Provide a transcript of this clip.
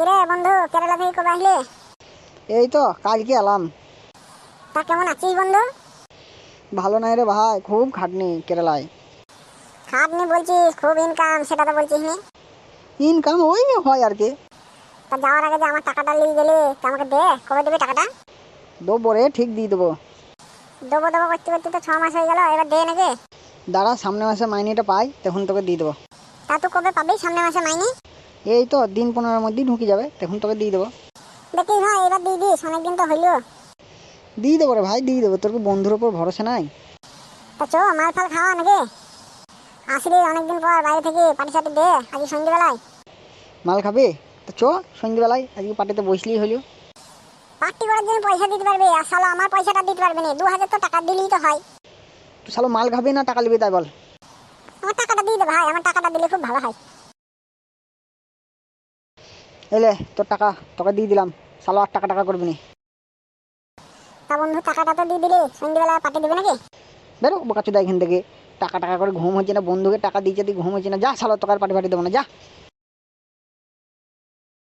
কিরে বন্ধু, কেরালা থেকে কবে আসলে? এই তো কালকে এলাম। তা কেমন আছিস বন্ধু? ভালো নাই রে ভাই, খুব খাটনি কেরালায়। খাটনি বলছিস, খুব ইনকাম সেটা তো বলছিস নি। ইনকাম ওই হয় আর কি। তা যাওয়ার আগে যে আমার টাকাটা নিয়ে গেলি, তা আমাকে দে, কবে দেবে টাকাটা? দেবো রে, ঠিক দিয়ে দেবো। দেবো দেবো করতে করতে তো 6 মাস হয়ে গেল, এবার দে নাকি? দাঁড়া, সামনে মাসে মাইনেটা পাই তখন তোকে দিয়ে দেবো। তা তুই কবে পাবি সামনে মাসে মাইনে? এই তো দিন 15-এর মধ্যেই ঢুকে যাবে, তখন তোকে দিয়ে দেবো। দেখিস ভাই, এবার দিয়ে দিস, অনেকদিন তো হইলো। দিয়ে দেবো রে ভাই, দিয়ে দেবো। তোর কি বন্ধুর ওপর ভরসা নাই? তা চো মাল ফাল খাওয়া নাকি? আসলি অনেকদিন পর বাইরে থেকে, পাটি সাটি দে আজ সন্ধ্যেবেলায়। মাল খাবে? তো চ, সন্ধ্যেবেলায় আজকে পার্টিতে বসলেই হলো। পার্টি করার জন্য পয়সা দিতে পারবে, আর শালা আমার পয়সাটা দিতে পারবে না। 2000 তো টাকা দিলেই তো হয়। তুই শালো মাল খাবি না টাকা নিবি তাই বল? আমার টাকাটা দিয়ে দে ভাই, আমার টাকাটা দিলে খুব ভালো হয়। এলে তোর টাকা তোকে দিয়ে দিলাম, শালো আর টাকা টাকা করবি না। তা বন্ধু, টাকাটা তো দিয়ে দিলি, সন্ধ্যেবেলা পার্টি দেবে নাকি? বেরো বোকাচোদা এখান থেকে। টাকা টাকা করে ঘুম হচ্ছে না, বন্ধুকে টাকা দিয়েছে তুই ঘুম হচ্ছে না, যা শালো তোকে আর পার্টি ফাটি দেবো না, যা।